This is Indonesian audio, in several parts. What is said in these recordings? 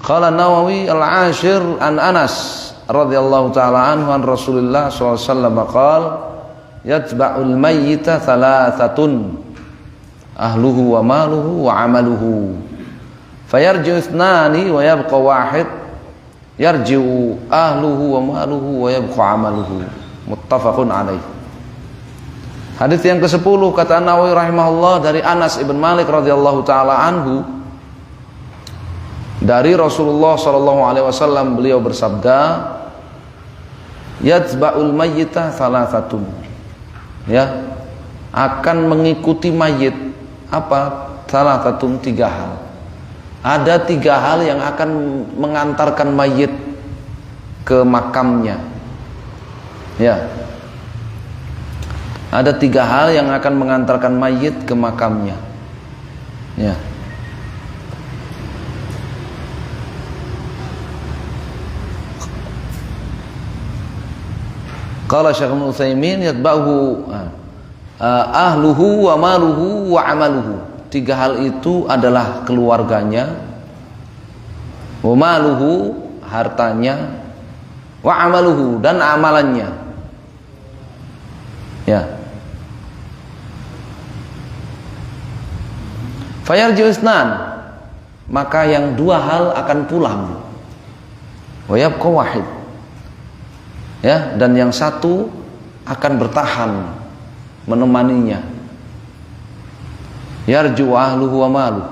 Qala Nawawi al-ashir an Anas radhiyallahu ta'ala anhu an Rasulillah sallallahu alaihi wasallam qala yatba'ul mayyita thalathatun ahluhu wa maluhu wa amaluhu fayarji'u ithnani wa yabqa wahid yarji'u ahluhu wa maluhu wa yabqa amaluhu muttafaqun alaih. Hadis yang ke-10 kata Nawawi rahimahullah dari Anas ibn Malik radhiyallahu taala anhu dari Rasulullah sallallahu alaihi wasallam, beliau bersabda yatba'ul mayyita thalathatun, ya, akan mengikuti mayit apa? Thalathatun, 3 hal. Ada 3 hal yang akan mengantarkan mayit ke makamnya, ya. Ada 3 hal yang akan mengantarkan mayit ke makamnya, ya. Qala Syekh Ibnu Utsaimin yatba'uhu ahluhu wa maluhu wa amaluhu. 3 hal itu adalah keluarganya, wa maluhu, hartanya, wa amaluhu, dan amalannya, ya. Fayarji'u isnan, maka yang 2 hal akan pulang, wa yabqa wahid, ya, dan yang 1 akan bertahan menemaninya. Yarju ahluhu wa maluh,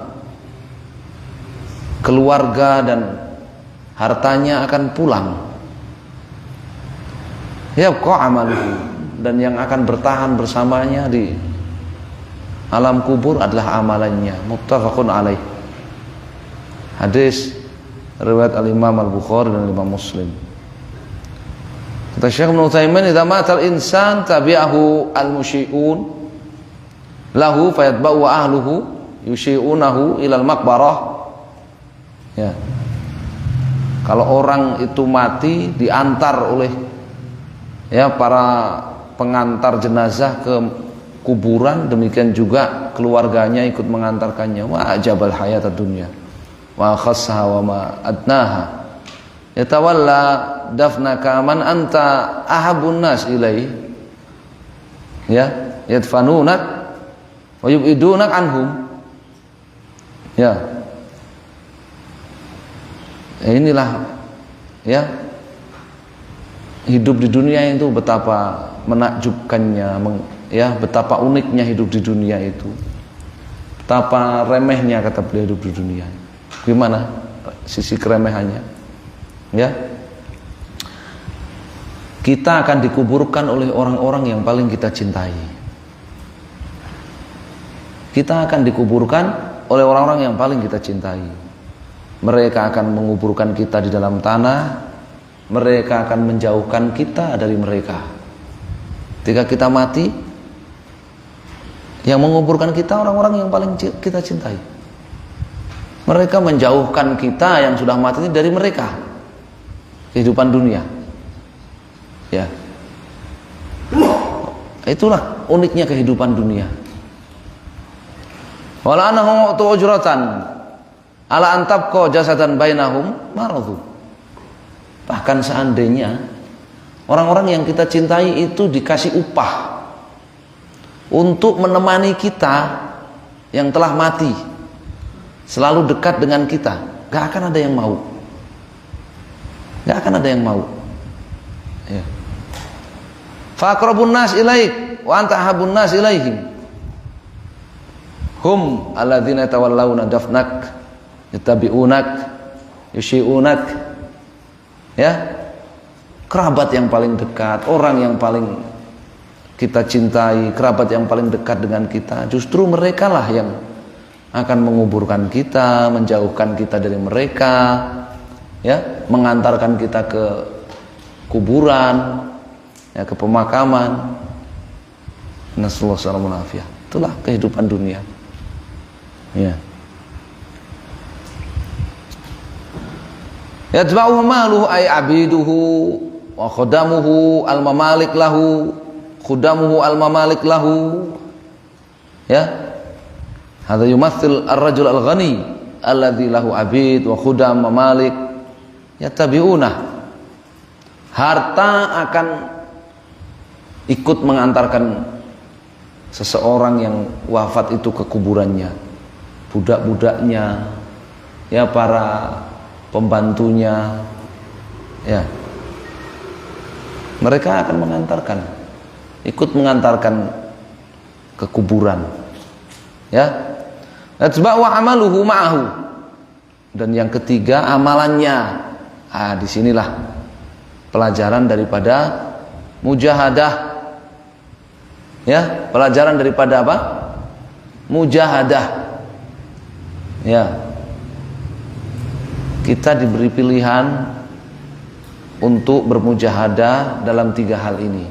keluarga dan hartanya akan pulang. Yabqa amaluhu, dan yang akan bertahan bersamanya di alam kubur adalah amalannya. Muttafaqun alaih. Hadis riwayat al-Imam Al-Bukhari dan Imam Muslim. Kata Syekh Ibnu Utsaimin, idza matal insan tabi'ahu al-musyi'un lahu fayatba'u ahluhu yusyi'unahu ilal maqbarah, ya. Kalau orang itu mati diantar oleh, ya, para pengantar jenazah ke kuburan, demikian juga keluarganya ikut mengantarkannya. Wa ajabal hayatad dunya wa khassaha wa ma adnaha yatawalla dafnaka man anta ahabun nas ilai, ya, yadfanunak wa yubidunak anhum, ya. Inilah, ya, hidup di dunia itu betapa menakjubkannya, ya, betapa uniknya hidup di dunia itu, betapa remehnya kata beliau hidup di dunia. Gimana sisi keremehannya, ya. Kita akan dikuburkan oleh orang-orang yang paling kita cintai. Kita akan dikuburkan oleh orang-orang yang paling kita cintai. Mereka akan menguburkan kita di dalam tanah. Mereka akan menjauhkan kita dari mereka. Ketika kita mati, yang menguburkan kita orang-orang yang paling kita cintai. Mereka menjauhkan kita yang sudah mati ini dari mereka, kehidupan dunia, ya. Itulah uniknya kehidupan dunia. Wala anahum ujratan ala an tabqa jasadan bainahum maradhu. Bahkan seandainya orang-orang yang kita cintai itu dikasih upah untuk menemani kita yang telah mati, selalu dekat dengan kita, gak akan ada yang mau. Gak akan ada yang mau, ya. Faqrabun nas ilaik wa anta ahabun nas ilaihim hum alladzina tawallawna dafnak yattabi'unak yusyi'unak, ya. Kerabat yang paling dekat, orang yang paling kita cintai, kerabat yang paling dekat dengan kita, justru mereka lah yang akan menguburkan kita, menjauhkan kita dari mereka, ya, mengantarkan kita ke kuburan, ya, ke pemakaman. Nasallahu alaihi wasallam. Itulah kehidupan dunia, ya. Yatba'u maluhu ay abiduhu wa khadamuhu al-mamalik lahu, khudamuhu al-mamalik lahu, ya. Hadza yumathil ar-rajul al-ghani alladzi lahu abid wa khudam wa malik yattabi'unah. Harta akan ikut mengantarkan seseorang yang wafat itu ke kuburannya, budak-budaknya, ya para pembantunya, ya mereka akan mengantarkan, ikut mengantarkan ke kuburan, ya. Atba'u amaluhu ma'ahu. Dan yang ketiga amalannya. Disinilah pelajaran daripada mujahadah. Ya, pelajaran daripada apa? Mujahadah. Ya. Kita diberi pilihan untuk bermujahadah dalam 3 hal ini.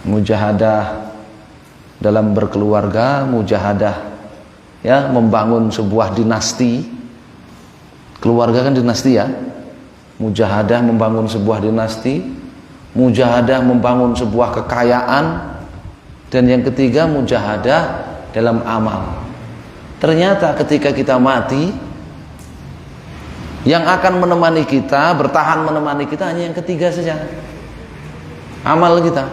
Mujahadah dalam berkeluarga, mujahadah ya membangun sebuah dinasti. Keluarga kan dinasti ya. Mujahadah membangun sebuah dinasti, mujahadah membangun sebuah kekayaan, dan yang ketiga mujahadah dalam amal. Ternyata ketika kita mati, yang akan menemani kita, bertahan menemani kita hanya yang ketiga saja. Amal kita.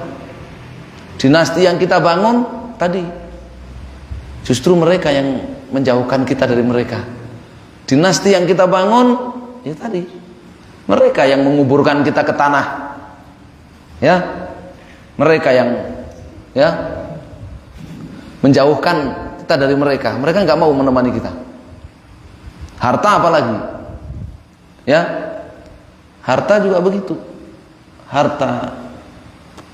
Dinasti yang kita bangun tadi, justru mereka yang menjauhkan kita dari mereka. Dinasti yang kita bangun, ya tadi, mereka yang menguburkan kita ke tanah. Ya, mereka yang ya menjauhkan kita dari mereka. Mereka nggak mau menemani kita. Harta apalagi? Ya, harta juga begitu. Harta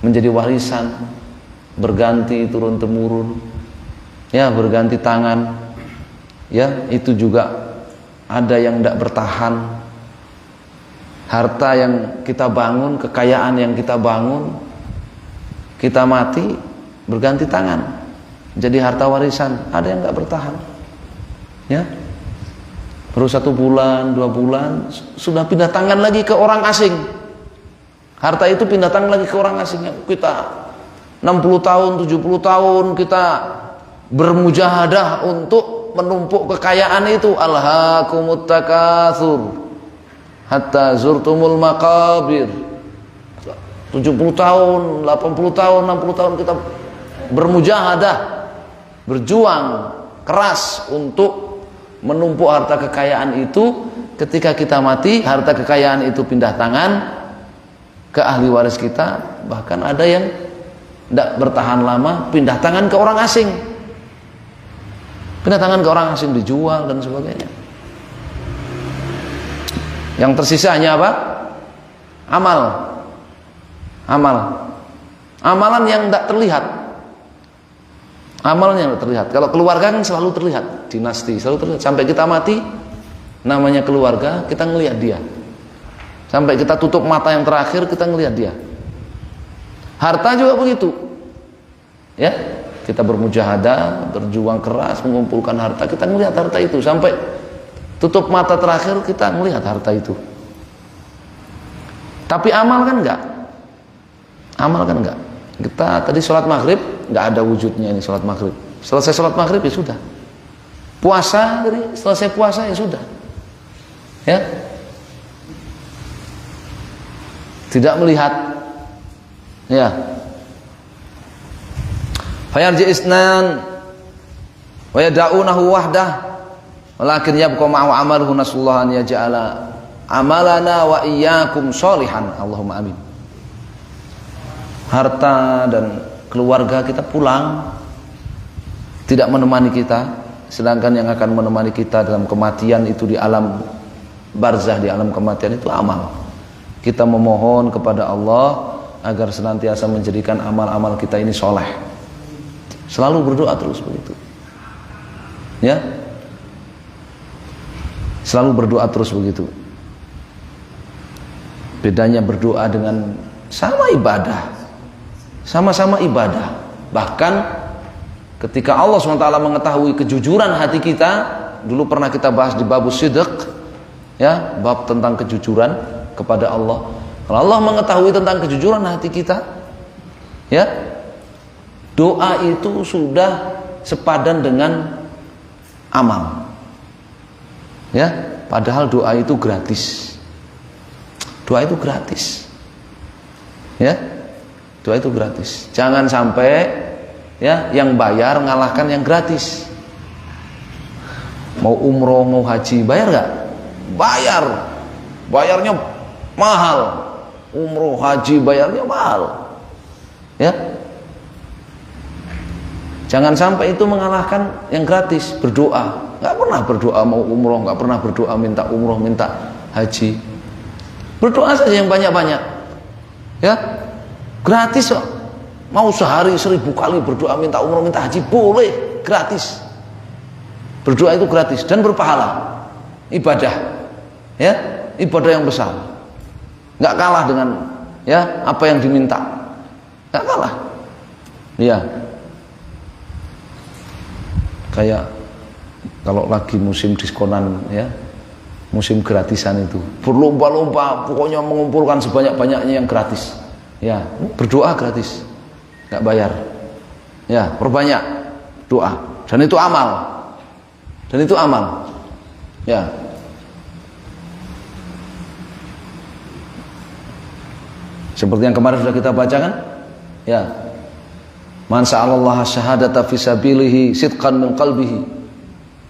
menjadi warisan, berganti turun temurun, ya berganti tangan, ya itu juga ada yang tidak bertahan. Harta yang kita bangun, kekayaan yang kita bangun, kita mati berganti tangan, jadi harta warisan. Ada yang tidak bertahan, ya baru 1 bulan 2 bulan sudah pindah tangan lagi ke orang asing. Harta itu pindah tangan lagi ke orang asing. Kita 60 tahun, 70 tahun kita bermujahadah untuk menumpuk kekayaan itu. Alhaakumut takatsur hatta zurtumul maqabir. 70 tahun, 80 tahun, 60 tahun kita bermujahadah, berjuang keras untuk menumpuk harta kekayaan itu. Ketika kita mati, harta kekayaan itu pindah tangan ke ahli waris kita. Bahkan ada yang tidak bertahan lama, pindah tangan ke orang asing. Pindah tangan ke orang asing, dijual dan sebagainya. Yang tersisa hanya apa? Amal. Amal. Amalan yang tidak terlihat. Amalan yang tidak terlihat. Kalau keluarga kan selalu terlihat, dinasti selalu terlihat. Sampai kita mati, namanya keluarga, kita ngelihat dia. Sampai kita tutup mata yang terakhir, kita ngelihat dia. Harta juga begitu. Ya, kita bermujahadah, berjuang keras mengumpulkan harta, kita ngelihat harta itu sampai tutup mata terakhir, kita ngelihat harta itu. Tapi amal kan enggak. Amal kan enggak. Kita tadi sholat maghrib nggak ada wujudnya ini sholat maghrib. Selesai sholat maghrib ya sudah. Puasa tadi selesai puasa ya sudah. Ya. Tidak melihat. Ya. Fayarji isnan wa yad'unahu wahdah walakin yabqa ma'u amaluhu nasallahu an yaj'ala amalana wa iyyakum sholihan. Allahumma amin. Harta dan keluarga kita pulang, tidak menemani kita, sedangkan yang akan menemani kita dalam kematian itu di alam barzah, di alam kematian itu amal. Kita memohon kepada Allah agar senantiasa menjadikan amal-amal kita ini soleh. Selalu berdoa terus begitu, ya. Selalu berdoa terus begitu. Bedanya berdoa dengan sama ibadah. Sama-sama ibadah. Bahkan ketika Allah SWT mengetahui kejujuran hati kita, dulu pernah kita bahas di babus sidq, ya, bab tentang kejujuran kepada Allah. Kalau Allah mengetahui tentang kejujuran hati kita, ya, doa itu sudah sepadan dengan amal. Ya, padahal doa itu gratis. Doa itu gratis. Ya, doa itu gratis. Jangan sampai ya yang bayar ngalahkan yang gratis. Mau umroh, mau haji, bayar nggak? Bayar. Bayarnya mahal. Umroh, haji, bayarnya mahal. Ya. Jangan sampai itu mengalahkan yang gratis. Berdoa. Nggak pernah berdoa mau umroh, nggak pernah berdoa minta umroh, minta haji. Berdoa saja yang banyak-banyak. Ya, gratis kok. Mau sehari 1000 kali berdoa minta umroh, minta haji, boleh, gratis. Berdoa itu gratis dan berpahala. Ibadah. Ya, ibadah yang besar. Nggak kalah dengan ya apa yang diminta. Nggak kalah. Ya. Kayak kalau lagi musim diskonan ya, musim gratisan itu berlomba-lomba pokoknya mengumpulkan sebanyak-banyaknya yang gratis ya, berdoa gratis nggak bayar ya, perbanyak doa dan itu amal ya. Seperti yang kemarin sudah kita bacakan ya, man sa'alallaha syahadata fi sabilihi sidqan min qalbihi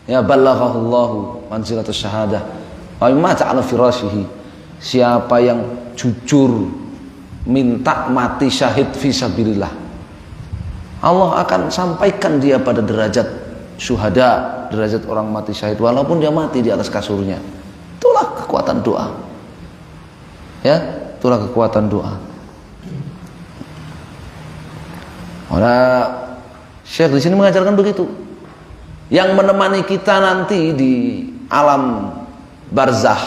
ya ballaghahullahu manzilatus syahadah wa mata 'ala firasyihi. Siapa yang jujur minta mati syahid fi sabilillah, Allah akan sampaikan dia pada derajat syuhada, derajat orang mati syahid walaupun dia mati di atas kasurnya. Itulah kekuatan doa. Ya, itulah kekuatan doa. Nah, Syekh di sini mengajarkan begitu. Yang menemani kita nanti di alam barzah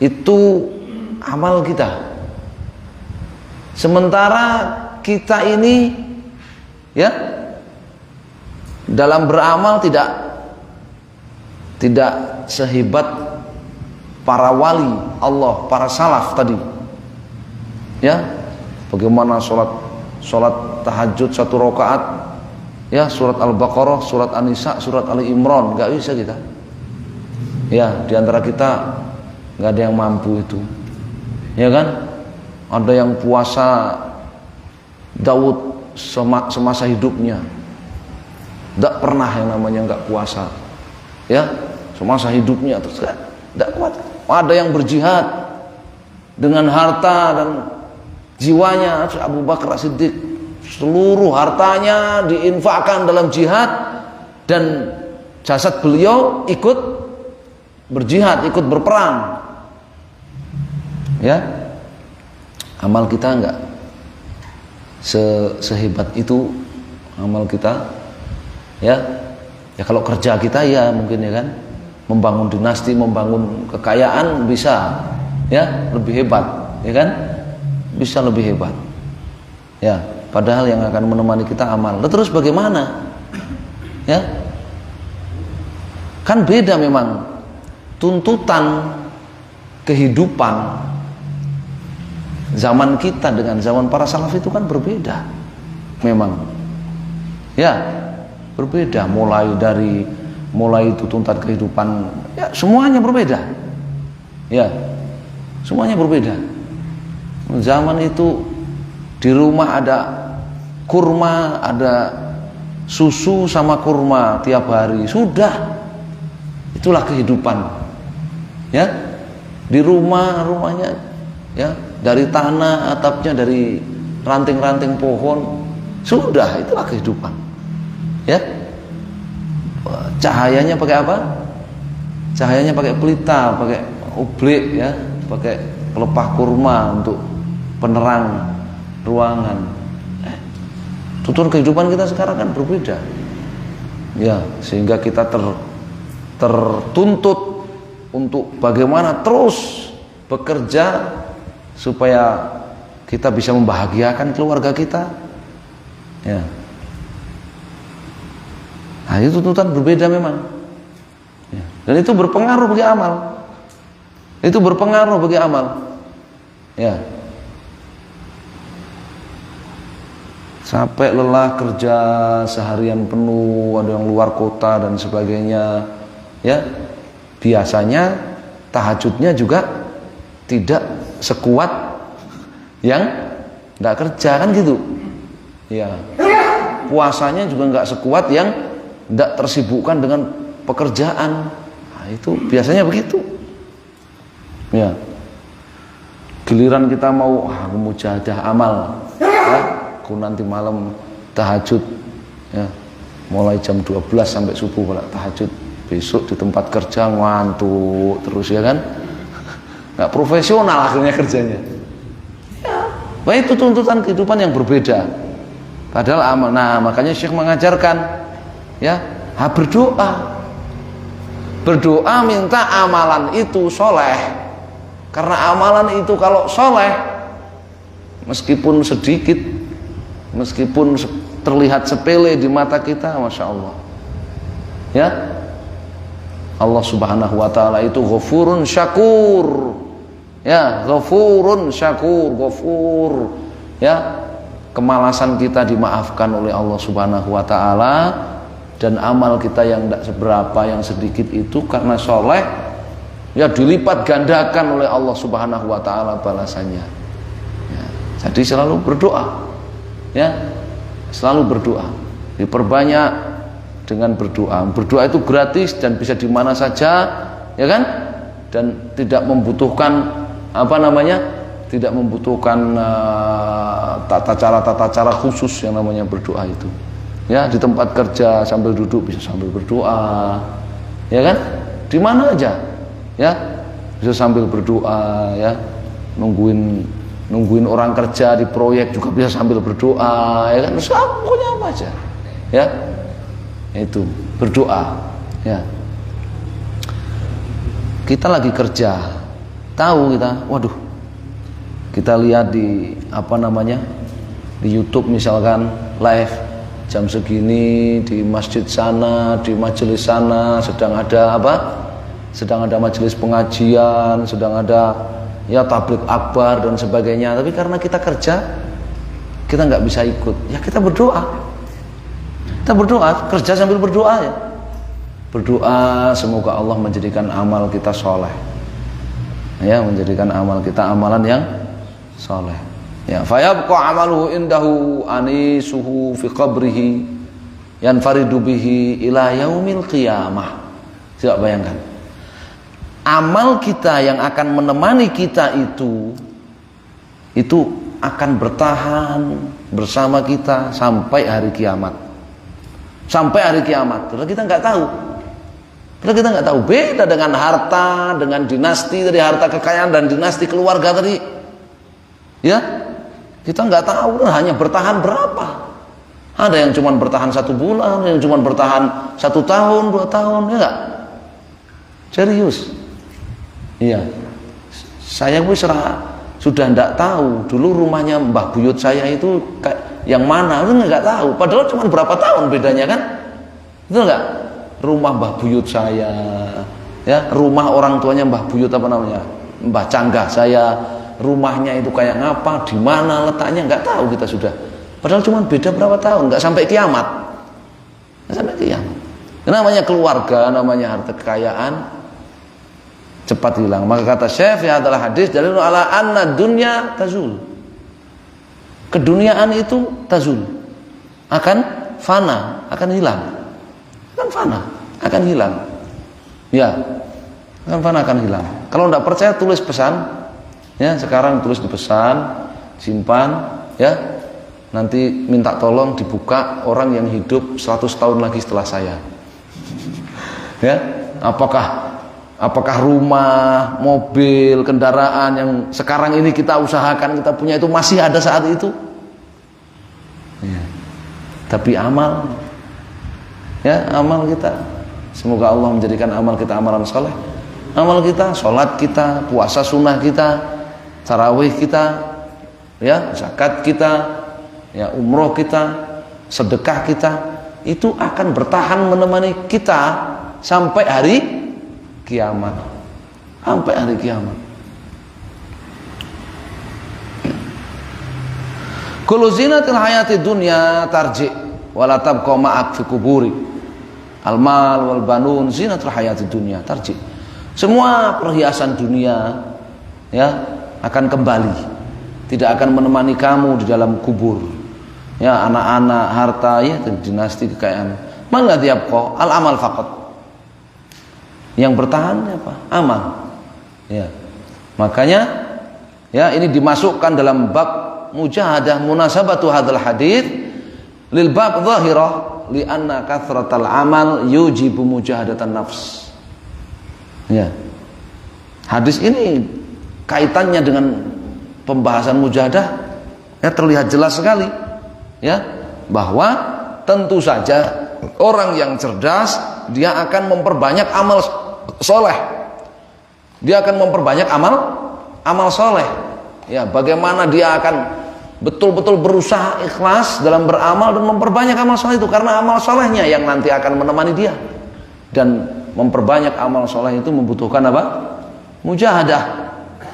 itu amal kita. Sementara kita ini ya dalam beramal tidak sehebat para wali Allah, para salaf tadi. Ya, bagaimana sholat tahajud 1 rakaat ya, surat Al-Baqarah, surat An-Nisa, surat Ali Imran, nggak bisa kita. Ya, diantara kita nggak ada yang mampu itu, ya kan? Ada yang puasa Daud semasa hidupnya, nggak pernah yang namanya nggak puasa, ya, semasa hidupnya terus kan, nggak kuat. Ada yang berjihad dengan harta dan jiwanya, Abu Bakar As-Siddiq, seluruh hartanya diinfakkan dalam jihad dan jasad beliau ikut berjihad, ikut berperang. Ya, amal kita enggak sehebat itu amal kita. Ya, ya kalau kerja kita ya mungkin ya kan, membangun dinasti, membangun kekayaan bisa, ya lebih hebat, ya kan, bisa lebih hebat. Ya. Padahal yang akan menemani kita amal. Lalu terus bagaimana? Ya, kan beda memang tuntutan kehidupan zaman kita dengan zaman para salaf itu kan berbeda. Memang, ya berbeda. Mulai tuntutan kehidupan, ya semuanya berbeda. Ya, semuanya berbeda. Zaman itu di rumah ada kurma, ada susu sama kurma tiap hari, sudah, itulah kehidupan. Ya, di rumahnya, ya dari tanah, atapnya dari ranting-ranting pohon, sudah, itulah kehidupan. Ya, cahayanya pakai apa? Cahayanya pakai pelita, pakai oblek, ya, pakai pelepah kurma untuk penerang ruangan. Tuntutan kehidupan kita sekarang kan berbeda. Ya, sehingga kita tertuntut untuk bagaimana terus bekerja supaya kita bisa membahagiakan keluarga kita. Ya. Nah, itu tuntutan berbeda memang. Ya. Dan itu berpengaruh bagi amal. Itu berpengaruh bagi amal. Ya. Sampai lelah kerja seharian penuh, ada yang luar kota dan sebagainya, ya biasanya tahajudnya juga tidak sekuat yang nggak kerja, kan gitu ya. Puasanya juga nggak sekuat yang nggak tersibukkan dengan pekerjaan. Nah, itu biasanya begitu ya. Giliran kita mau mujahadah amal ya, aku nanti malam tahajud ya, mulai jam 12 sampai subuh pada tahajud, besok di tempat kerja ngantuk terus ya kan, nggak profesional akhirnya kerjanya ya. Nah, itu tuntutan kehidupan yang berbeda padahal amal. Nah, makanya Syekh mengajarkan ya, berdoa minta amalan itu soleh. Karena amalan itu kalau soleh, meskipun sedikit, meskipun terlihat sepele di mata kita, Masya Allah ya, Allah subhanahu wa ta'ala itu ghafurun syakur ya, ghafurun syakur, ghafur ya, kemalasan kita dimaafkan oleh Allah subhanahu wa ta'ala, dan amal kita yang tidak seberapa, yang sedikit itu karena soleh ya dilipat gandakan oleh Allah subhanahu wa ta'ala balasannya ya. Jadi selalu berdoa ya, selalu berdoa, diperbanyak dengan berdoa. Berdoa itu gratis dan bisa di mana saja ya kan, dan tidak membutuhkan tidak membutuhkan tata cara khusus yang namanya berdoa itu ya. Di tempat kerja sambil duduk bisa sambil berdoa ya kan, di mana aja ya bisa sambil berdoa ya. Nungguin orang kerja di proyek juga bisa sambil berdoa ya kan, pokoknya apa aja ya, itu berdoa ya. Kita lagi kerja, tahu kita, waduh, kita lihat di di YouTube misalkan live jam segini di masjid sana, di majelis sana sedang ada majelis pengajian, sedang ada ya tabligh akbar dan sebagainya. Tapi karena kita kerja, kita nggak bisa ikut. Ya kita berdoa. Kita berdoa, kerja sambil berdoa ya. Berdoa semoga Allah menjadikan amal kita soleh. Ya, menjadikan amal kita amalan yang soleh. Ya, fayabqa amaluhu indahu anisuhu fi qabrihi yanfaridu bihi ila yaumil qiyamah. Coba bayangkan, amal kita yang akan menemani kita itu akan bertahan bersama kita sampai hari kiamat. Sampai hari kiamat. Padahal kita nggak tahu. Beda dengan harta, dengan dinasti tadi, harta kekayaan dan dinasti keluarga tadi. Ya, kita nggak tahu hanya bertahan berapa. Ada yang cuma bertahan 1 bulan, yang cuma bertahan 1 tahun, 2 tahun, ya nggak? Serius. Iya, saya sudah nggak tahu dulu rumahnya Mbah Buyut saya itu yang mana, itu nggak tahu. Padahal cuma berapa tahun bedanya kan, itu nggak? Rumah Mbah Buyut saya, ya rumah orang tuanya Mbah Buyut Mbah Canggah saya, rumahnya itu kayak ngapa, di mana letaknya nggak tahu kita sudah. Padahal cuma beda berapa tahun, nggak sampai kiamat, nggak sampai kiamat. Namanya keluarga, namanya harta kekayaan cepat hilang. Maka kata Syekh adalah hadis dalil ala anna dunya tazul. Keduniaan itu tazul, akan fana, akan hilang. Akan fana, akan hilang. Ya, akan fana, akan hilang. Kalau tidak percaya tulis pesan. Ya, sekarang tulis di pesan, simpan ya. Nanti minta tolong dibuka orang yang hidup 100 tahun lagi setelah saya. Ya, apakah rumah, mobil, kendaraan yang sekarang ini kita usahakan kita punya itu masih ada saat itu? Ya. Tapi amal, ya amal kita, semoga Allah menjadikan amal kita amalan soleh. Amal kita, sholat kita, puasa sunnah kita, tarawih kita, ya zakat kita, ya umroh kita, sedekah kita, itu akan bertahan menemani kita sampai hari kiamat. Sampai hari kiamat. Kullu zinatil hayati dunya tarji wala tabqa ma'ak fi kuburi. Al mal wal banun zinatul hayati dunya tarji. Semua perhiasan dunia ya akan kembali, tidak akan menemani kamu di dalam kubur. Ya, anak-anak, harta, ya, dinasti, kekayaan. Man ladzi yabqa al amal faqat. Yang bertahan apa? Amal. Ya. Makanya ya ini dimasukkan dalam bab mujahadah munasabatu hadzal hadits lil bab zahirah li anna kathratal amal yujibu mujahadatan nafs. Ya. Hadis ini kaitannya dengan pembahasan mujahadah ya terlihat jelas sekali ya bahwa tentu saja orang yang cerdas dia akan memperbanyak amal soleh, dia akan memperbanyak amal soleh ya. Bagaimana dia akan betul-betul berusaha ikhlas dalam beramal dan memperbanyak amal soleh itu, karena amal solehnya yang nanti akan menemani dia. Dan memperbanyak amal soleh itu membutuhkan apa? Mujahadah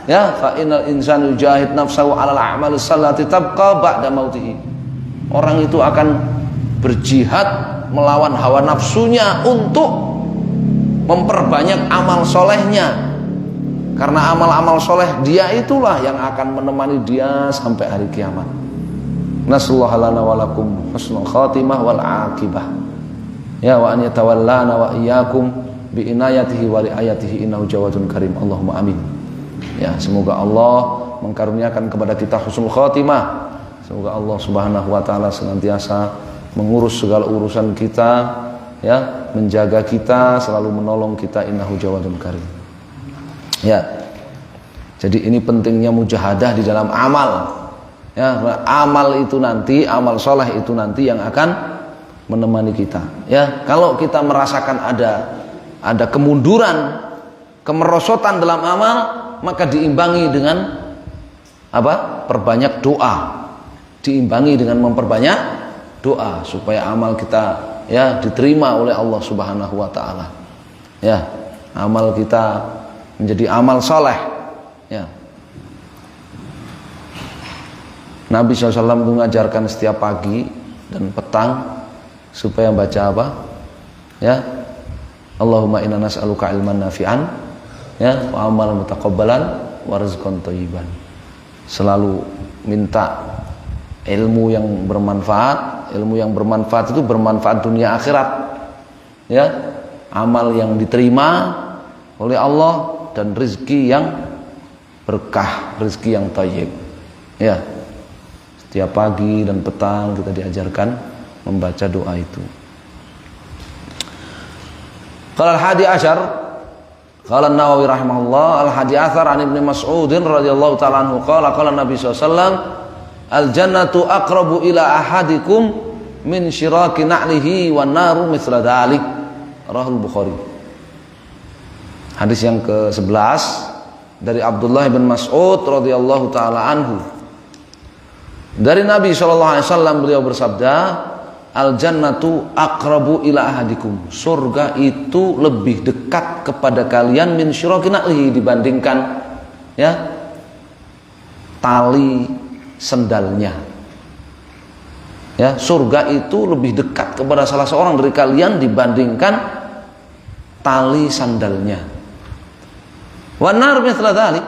ya. Fa innal insanu yujahid nafsahu 'alal a'malis salati tabqa ba'da mautihi. Orang itu akan berjihad melawan hawa nafsunya untuk memperbanyak amal solehnya, karena amal-amal soleh dia itulah yang akan menemani dia sampai hari kiamat. Nasallahu lana wa lakum husnul khatimah wal aqibah ya, wa an yatawallana wa iyyakum bi inayatihi wa riayatihi innahu jawadun karim. Allahumma amin ya. Semoga Allah mengkaruniakan kepada kita husnul khatimah. Semoga Allah Subhanahu wa taala senantiasa mengurus segala urusan kita ya, menjaga kita, selalu menolong kita, innahu jawadun karim. Ya. Jadi ini pentingnya mujahadah di dalam amal. Ya, amal itu nanti, amal soleh itu nanti yang akan menemani kita. Ya, kalau kita merasakan ada kemunduran, kemerosotan dalam amal, maka diimbangi dengan apa? Perbanyak doa. Diimbangi dengan memperbanyak doa supaya amal kita ya diterima oleh Allah Subhanahu wa taala. Ya, amal kita menjadi amal soleh. Ya. Nabi SAW mengajarkan setiap pagi dan petang supaya baca apa? Ya. Allahumma inna nas'aluka ilman nafi'an ya wa amalan mutaqabbalan wa rizqan thayyiban. Selalu minta ilmu yang bermanfaat. Ilmu yang bermanfaat itu bermanfaat dunia akhirat ya, amal yang diterima oleh Allah, dan rezeki yang berkah, rezeki yang thayyib ya. Setiap pagi dan petang kita diajarkan membaca doa itu. Qala al-hadi asyar, qala an-Nawawi rahimahullah, al-hadi athar an Ibnu Mas'ud radhiyallahu ta'ala anhu qala Nabi sallallahu alaihi wasallam al-jannatu aqrabu ila ahadikum min syiraki na'lihi wan naru mithla dhalik. Rahul Bukhari. Hadis yang ke-11 dari Abdullah bin Mas'ud radhiyallahu taala anhu. Dari Nabi sallallahu alaihi wasallam beliau bersabda, al-jannatu aqrabu ila ahadikum. Surga itu lebih dekat kepada kalian min syiraki na'lihi, dibandingkan ya tali sendalnya. Ya, surga itu lebih dekat kepada salah seorang dari kalian dibandingkan tali sandalnya. Wa nar mithla dzalik.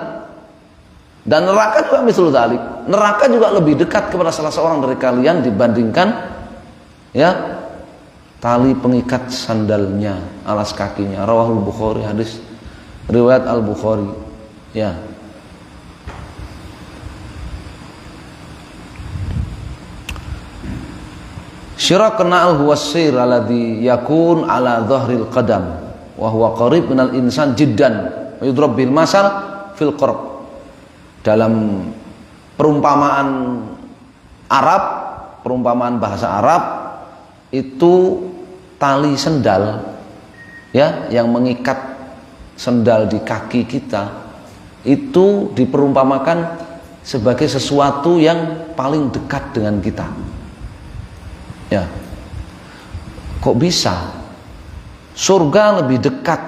Dan neraka juga mithlu dzalik. Neraka juga lebih dekat kepada salah seorang dari kalian dibandingkan ya tali pengikat sandalnya, alas kakinya. Rawahul Bukhari, hadis riwayat Al-Bukhari. Ya. Syirak na'al huwa sir alladhi yakun ala dhahril qadam wa huwa qarib minal insan jiddan wa yudrab bil masal fil qurb. Dalam perumpamaan Arab, perumpamaan bahasa Arab, itu tali sendal ya yang mengikat sendal di kaki kita itu diperumpamakan sebagai sesuatu yang paling dekat dengan kita. Ya, kok bisa surga lebih dekat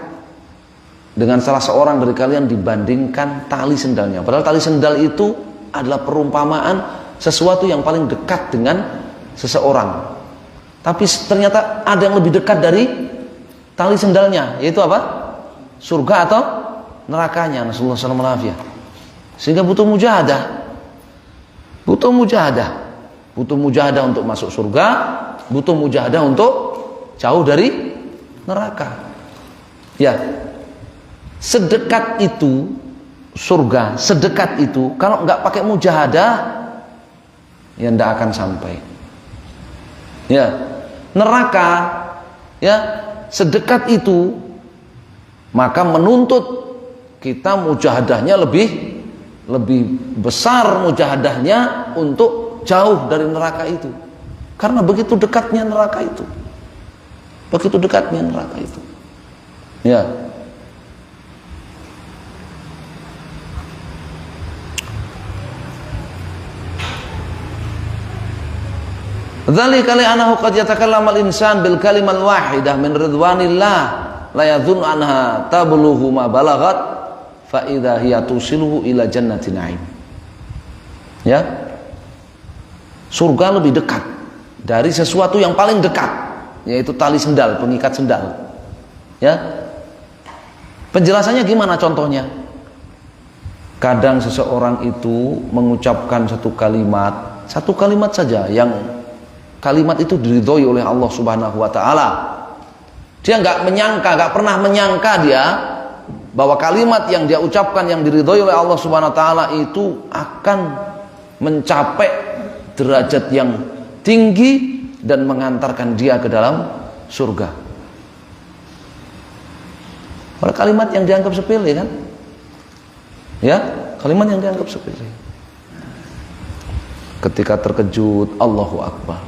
dengan salah seorang dari kalian dibandingkan tali sendalnya? Padahal tali sendal itu adalah perumpamaan sesuatu yang paling dekat dengan seseorang. Tapi ternyata ada yang lebih dekat dari tali sendalnya, yaitu apa? surga atau nerakanya. Nasallallahu alaihi wasallam. Sehingga butuh mujahadah. Butuh mujahadah untuk masuk surga, butuh mujahadah untuk jauh dari neraka. Ya. Sedekat itu surga, sedekat itu kalau nggak pakai mujahadah ya ndak akan sampai. Ya. Neraka ya sedekat itu maka menuntut kita mujahadahnya lebih besar mujahadahnya untuk jauh dari neraka itu. Karena begitu dekatnya neraka itu. Begitu dekatnya neraka itu. Ya. Dzalika li annahu qad yatakallamu al-insan bil kalimal wahidah min ridwanillah la yadhun anha tablughu ma balaghat fa idza hiya tusiluhu ila jannatin na'im. Ya. Surga lebih dekat dari sesuatu yang paling dekat, yaitu tali sendal, pengikat sendal. Ya. Penjelasannya gimana contohnya? Kadang seseorang itu mengucapkan satu kalimat saja yang kalimat itu diridhoi oleh Allah Subhanahu wa taala. Dia nggak pernah menyangka dia bahwa kalimat yang dia ucapkan yang diridhoi oleh Allah Subhanahu wa taala itu akan mencapai derajat yang tinggi dan mengantarkan dia ke dalam surga. Oleh kalimat yang dianggap sepele kan? Ya, kalimat yang dianggap sepele. Ketika terkejut, Allahu Akbar.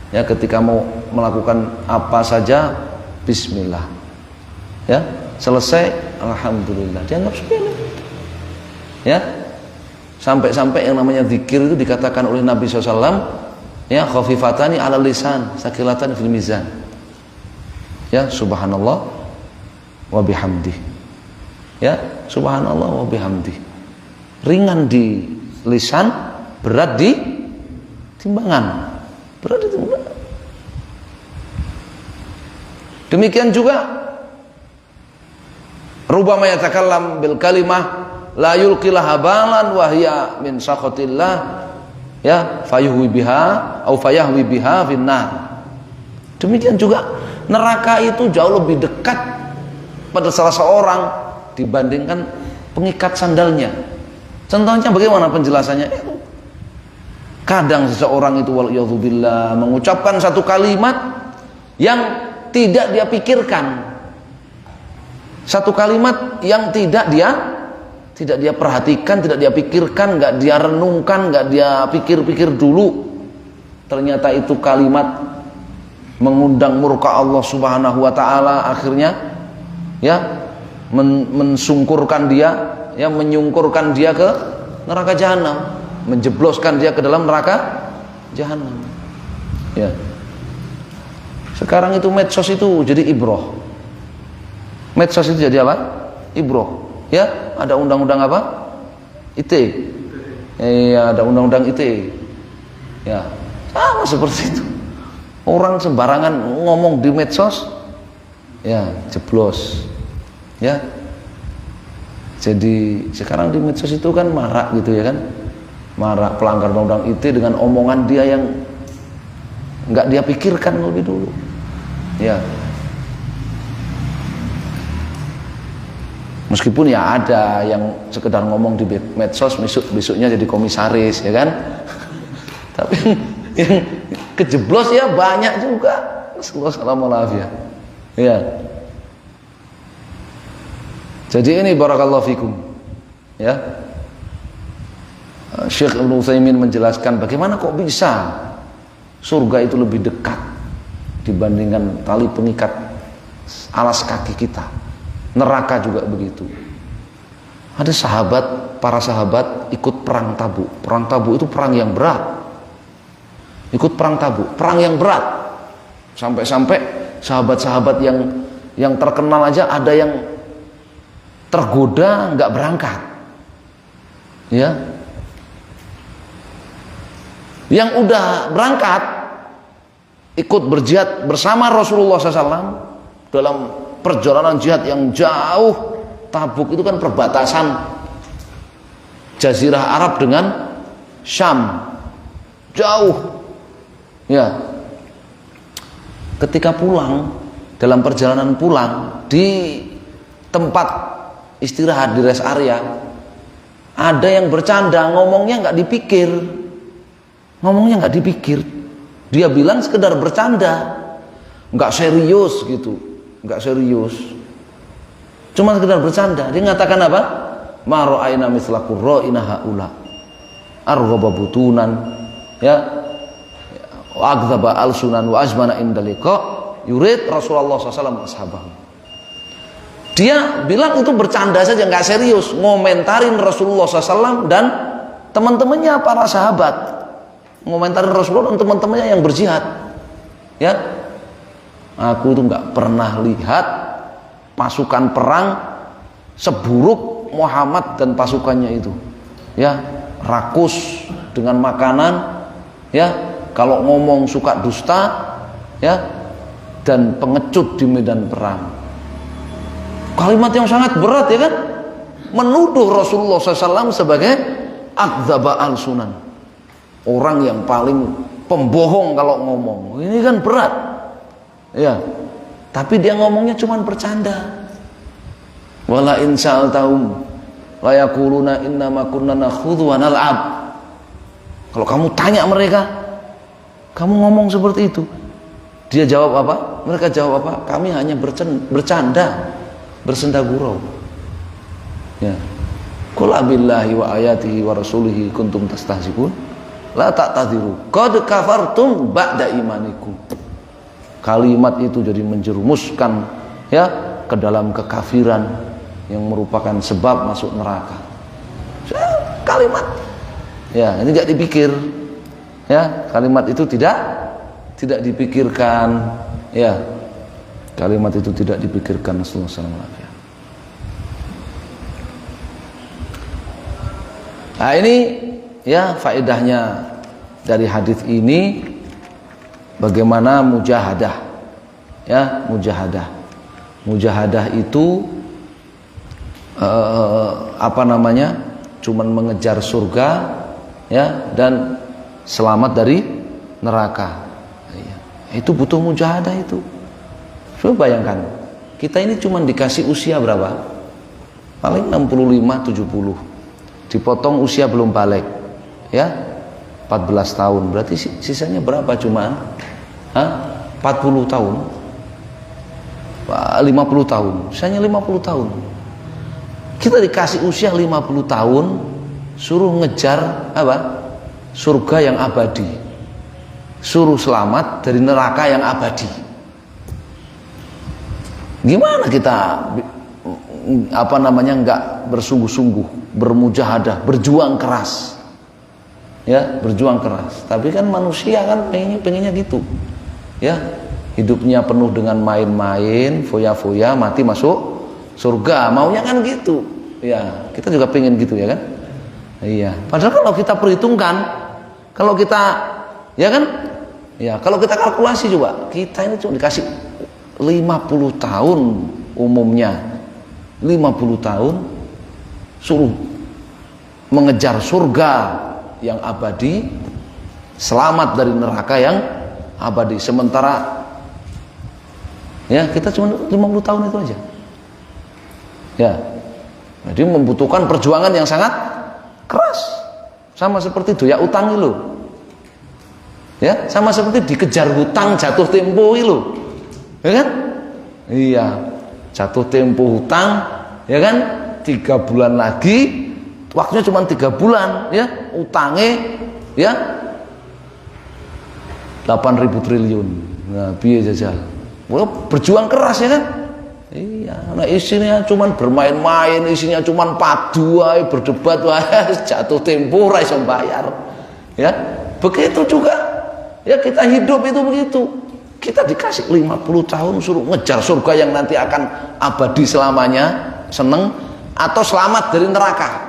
Ya, ketika mau melakukan apa saja, Bismillah. Ya, selesai, Alhamdulillah. Dianggap sepele. Ya, sampai-sampai yang namanya zikir itu dikatakan oleh Nabi SAW, ya, khafifatani ala lisan, sakilatan fil mizan. Ya, subhanallah wa bihamdih. Ya, subhanallah wa bihamdih. Ringan di lisan, berat di timbangan. Berat di timbangan. Demikian juga rubama yatakallam bil kalimah la yulqilaha balan wa hiya min sakhatillah, ya, fayahwi biha finnar. Demikian juga neraka itu jauh lebih dekat pada salah seorang dibandingkan pengikat sandalnya. Contohnya bagaimana penjelasannya? Kadang seseorang itu waliyadzubillah mengucapkan satu kalimat yang tidak dia pikirkan, satu kalimat yang tidak dia perhatikan, tidak dia pikirkan, nggak dia renungkan, nggak dia pikir-pikir dulu. Ternyata itu kalimat mengundang murka Allah Subhanahu wa taala, akhirnya ya mensungkurkan dia, ya menyungkurkan dia ke neraka jahanam, menjebloskan dia ke dalam neraka jahanam. Ya. Sekarang itu medsos itu jadi ibroh. Medsos itu jadi apa? Ibroh. Ya, ada undang-undang apa? ITE. Iya, ada undang-undang ITE. Ya, sama seperti itu. Orang sembarangan ngomong di medsos, ya jeblos. Ya. Jadi sekarang di medsos itu kan marak gitu ya kan? Marak pelanggar undang-undang ITE dengan omongan dia yang nggak dia pikirkan lebih dulu. Ya. Meskipun ya ada yang sekedar ngomong di medsos, besoknya jadi komisaris, ya kan? Tapi yang kejeblos ya banyak juga. Assalamualaikum. Ya. Jadi ini barakallahu fikum. Ya. Syekh Ibnu Utsaimin menjelaskan bagaimana kok bisa surga itu lebih dekat dibandingkan tali pengikat alas kaki kita. Neraka juga begitu. Ada para sahabat ikut perang Tabuk. Perang Tabuk itu perang yang berat. Ikut perang Tabuk, perang yang berat. Sampai-sampai sahabat-sahabat yang terkenal aja ada yang tergoda nggak berangkat. Ya. Yang udah berangkat ikut berjihad bersama Rasulullah SAW dalam perjalanan jihad yang jauh Tabuk itu kan perbatasan Jazirah Arab dengan Syam, jauh. Ya, ketika pulang, dalam perjalanan pulang di tempat istirahat di rest area, ada yang bercanda, ngomongnya nggak dipikir. Dia bilang sekedar bercanda, nggak serius gitu, nggak serius. Cuma sekedar bercanda. Dia mengatakan apa? Ma ra'ayna mithla qurra'ina haula. Arghaba butunan, ya. Wa agdzaba alsunan wa ajmana inda liqa yurid Rasulullah SAW ashabahu. Dia bilang itu bercanda saja, nggak serius, ngomentarin Rasulullah SAW dan teman-temannya para sahabat, ngomentarin Rasulullah dan teman-temannya yang berjihad. Ya, aku itu nggak pernah lihat pasukan perang seburuk Muhammad dan pasukannya itu. Ya, rakus dengan makanan, ya, kalau ngomong suka dusta, ya, dan pengecut di medan perang. Kalimat yang sangat berat, ya kan? Menuduh Rasulullah SAW sebagai akdzaba al-sunan, orang yang paling pembohong kalau ngomong. Ini kan berat, ya. Tapi dia ngomongnya cuma bercanda. Wala in sa'altahum la yaquluna innama kunna nakhudhu wa nal'ab. Kalau kamu tanya mereka, kamu ngomong seperti itu, dia jawab apa? Mereka jawab apa? Kami hanya bercanda, bersenda gurau. Ya. Qul abillahi wa ayatihi wa rasulihi kuntum tastahzi'un la ta'tadiru qad kafartum ba'da imanikum. Kalimat itu jadi menjerumuskan, ya, ke dalam kekafiran yang merupakan sebab masuk neraka. Kalimat, ya, ini tidak dipikir, ya, kalimat itu tidak dipikirkan, ya, kalimat itu tidak dipikirkan. Rasulullah SAW. Nah, ini, ya, faedahnya dari hadis ini, bagaimana mujahadah, ya, mujahadah itu cuman mengejar surga, ya, dan selamat dari neraka. Ya, itu butuh mujahadah itu. Coba bayangkan, kita ini cuman dikasih usia berapa? Paling 65-70, dipotong usia belum balik, ya, 14 tahun, berarti sisanya berapa? Cuman 40 tahun, 50 tahun, sisanya 50 tahun. Kita dikasih usia 50 tahun, suruh ngejar apa? Surga yang abadi, suruh selamat dari neraka yang abadi. Gimana kita nggak bersungguh-sungguh, bermujahadah, berjuang keras, ya, berjuang keras. Tapi kan manusia kan pengennya gitu, ya, hidupnya penuh dengan main-main, foya-foya, mati masuk surga, maunya kan gitu, ya. Kita juga pengen gitu, ya kan? Iya. Padahal kalau kita perhitungkan, kalau kita, ya kan, ya, kalau kita kalkulasi juga, kita ini cuma dikasih 50 tahun umumnya, 50 tahun suruh mengejar surga yang abadi, selamat dari neraka yang abadi. Sementara, ya, kita cuma 50 tahun itu aja, ya. Jadi membutuhkan perjuangan yang sangat keras, sama seperti doyak utang itu, ya, sama seperti dikejar hutang jatuh tempo itu, ya kan? Iya, jatuh tempo hutang, ya kan? 3 bulan lagi, waktunya cuma 3 bulan, ya, utangnya, ya, 8.000 triliun. Nah, piye jajal? Berjuang keras, ya kan? Iya, nah isinya cuma bermain-main, isinya cuma padu, berdebat, jatuh tempo ra iso bayar. Ya, begitu juga, ya, kita hidup itu begitu. Kita dikasih 50 tahun suruh ngejar surga yang nanti akan abadi selamanya, seneng, atau selamat dari neraka.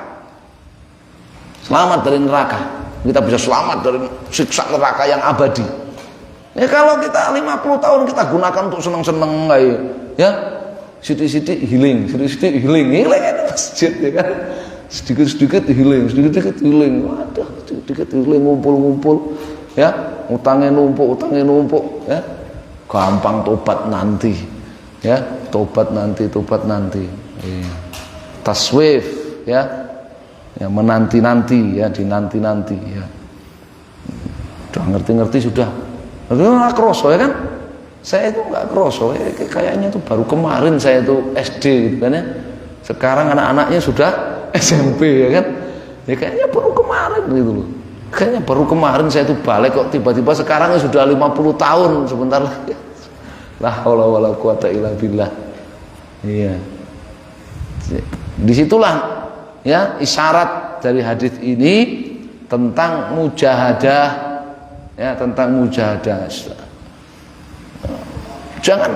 Selamat dari neraka. Kita bisa selamat dari siksa neraka yang abadi. Ya, kalau kita 50 tahun kita gunakan untuk seneng-seneng, ya, Sithik-sithik healing masjid ya kan. Sedikit-sedikit healing. Waduh, sedikit healing ngumpul ya, utangnya numpuk ya. Gampang tobat nanti. Ya, tobat nanti. Iya. Taswif ya. Ya menanti-nanti ya, dinanti-nanti ya. Udah ngerti-ngerti sudah. Nggak kroso ya kan? Saya itu nggak kroso, kayaknya tuh baru kemarin saya itu SD gitu kan ya. Sekarang anak-anaknya sudah SMP ya kan? Ya kayaknya baru kemarin gitu loh. Kayaknya baru kemarin saya itu balik kok tiba-tiba sekarang sudah 50 tahun sebentar lagi. La haula wala quwata illa billah. Iya. Disitulah ya isyarat dari hadis ini tentang mujahadah ya, tentang mujahadah. Jangan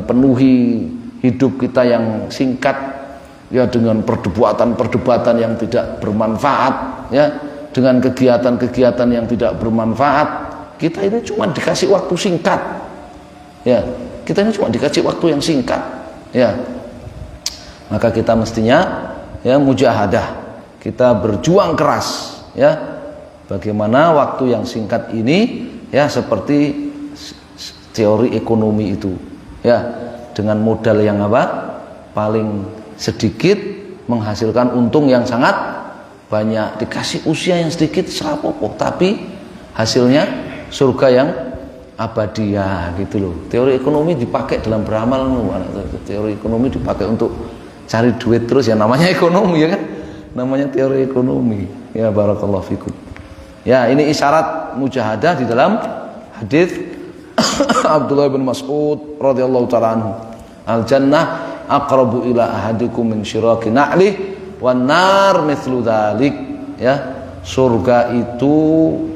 penuhi hidup kita yang singkat ya dengan perdebatan yang tidak bermanfaat ya, dengan kegiatan yang tidak bermanfaat. Kita ini cuma dikasih waktu singkat ya, yang singkat ya. Maka kita mestinya ya mujahadah, kita berjuang keras ya, bagaimana waktu yang singkat ini ya, seperti teori ekonomi itu ya, dengan modal yang paling sedikit menghasilkan untung yang sangat banyak, dikasih usia yang sedikit serapopo tapi hasilnya surga yang abadiah gitu loh. Teori ekonomi dipakai dalam beramal, teori ekonomi dipakai untuk cari duit terus ya, namanya ekonomi ya kan, namanya teori ekonomi ya. Barakallahu fikum ya. Ini isyarat mujahadah di dalam hadis Abdullah bin Mas'ud radhiyallahu taala anhu, al jannah aqrabu ila ahadikum min syiraki na'lih wan nar mithlu dzalik ya. Surga itu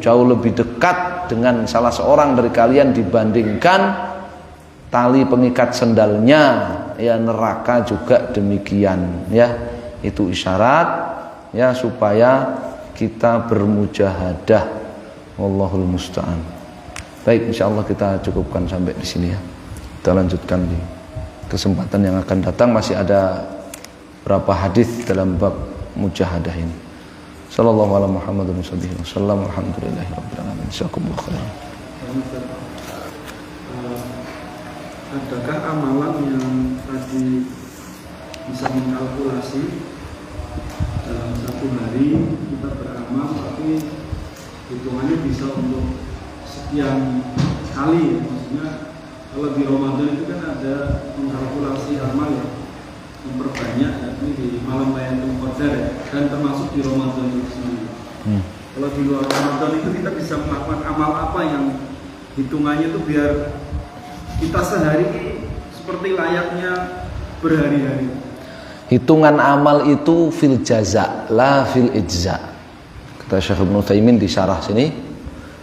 jauh lebih dekat dengan salah seorang dari kalian dibandingkan tali pengikat sendalnya ya. Neraka juga demikian ya. Itu isyarat ya supaya kita bermujahadah. Wallahul musta'an. Baik, insyaallah kita cukupkan sampai di sini ya. Kita lanjutkan di kesempatan yang akan datang. Masih ada berapa hadis dalam bab mujahadah ini. Sallallahu alaihi Muhammadun sallallahu alhamdulillahi rabbil alamin. Jazakumullahu khairan. Adakah amalan yang tadi bisa mengkalkulasi dalam satu hari kita beramal tapi hitungannya bisa untuk sekian kali ya? Maksudnya kalau di Ramadan itu kan ada mengkalkulasi amal ya, memperbanyak yakni di malam Lailatul Qadar ya, dan termasuk di Ramadan itu sendiri. Kalau di luar Ramadan itu kita bisa melakukan amal apa yang hitungannya itu biar kita sehari seperti layaknya berhari-hari. Hitungan amal itu fil jaza, la fil ijza. Kata Syekh Ibnu Utsaimin di syarah sini,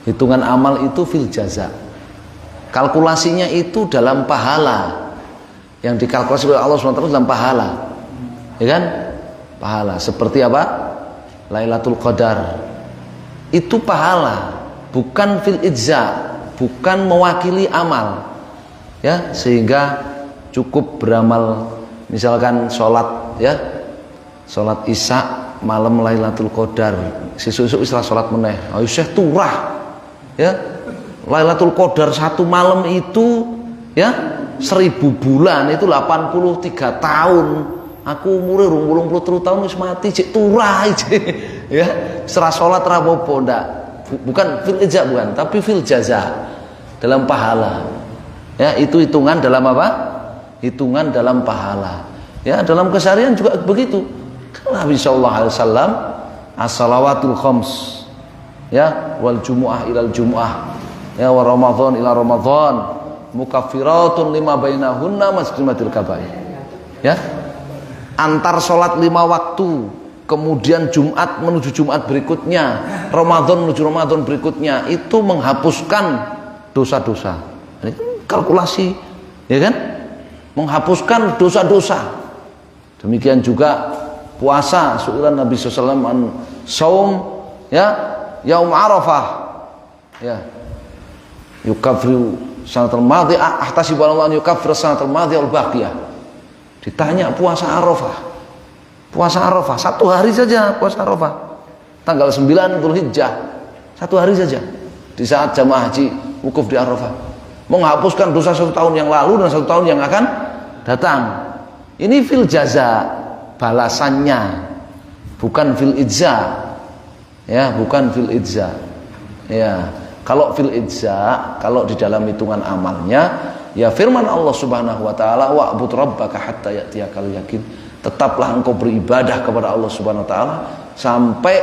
hitungan amal itu fil jaza. Kalkulasinya itu dalam pahala. Yang dikalkulasi oleh Allah SWT dalam pahala. Ya kan? Pahala. Seperti apa? Lailatul Qadar. Itu pahala, bukan fil ijza, bukan mewakili amal. Ya, sehingga cukup beramal misalkan sholat ya, sholat isya malam Lailatul Qadar, sesuk-sesuk istilah sholat meneh, ayo Syekh turah ya, Lailatul Qadar satu malam itu ya 1000 bulan itu 83 tahun. Aku umure 23 tahun wis mati cek turah ya, serah sholat ra apa ndak, bukan fil ijza bukan, tapi fil jaza, dalam pahala. Ya, itu hitungan dalam apa? Hitungan dalam pahala. Ya, dalam keseharian juga begitu. Nabi sallallahu alaihi wasallam as-salawatul khams ya, wal jumu'ah ilal jumu'ah ya, wa ramadhan ila ramadhan mukaffiratun lima bainahunna masjidatil kabair. Ya. Antar sholat 5 waktu, kemudian Jumat menuju Jumat berikutnya, Ramadan menuju Ramadan berikutnya, itu menghapuskan dosa-dosa. Ini kalkulasi, ya kan? Menghapuskan dosa-dosa. Demikian juga puasa, su'ilan Nabi sallallahu alaihi wasallam saum ya, yaum Arafah. Ya. Yukaffiru sanatal madhi'ah ahtasibu Allah an yukaffir sanatal madhi'ah al baqiyah. Ditanya puasa Arafah. Puasa Arafah 1 hari saja, puasa Arafah. Tanggal 9 Dzulhijjah. 1 hari saja. Di saat jamaah haji wukuf di Arafah. Menghapuskan dosa 1 tahun yang lalu dan 1 tahun yang akan datang. Ini fil jaza, balasannya. Bukan fil ijza. Ya, bukan fil ijza. Ya, kalau fil ijza, kalau di dalam hitungan amalnya, ya firman Allah Subhanahu wa taala, wa'bud rabbaka hatta ya'tiyakal yakin. Tetaplah engkau beribadah kepada Allah Subhanahu wa taala sampai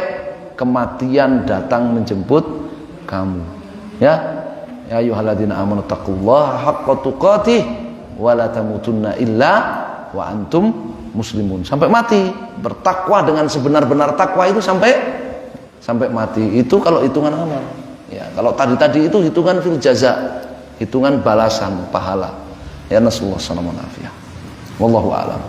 kematian datang menjemput kamu. Ya. Ya ayyuhalladzina amanu taqullaha haqqa tuqatih wa la tamutunna illa wa antum muslimun. Sampai mati, bertakwa dengan sebenar-benar takwa itu sampai mati. Itu kalau hitungan amal. Ya, kalau tadi itu hitungan fil jaza, hitungan balasan pahala. Ya nasallahu alaihi wasallam. Wallahu a'lam.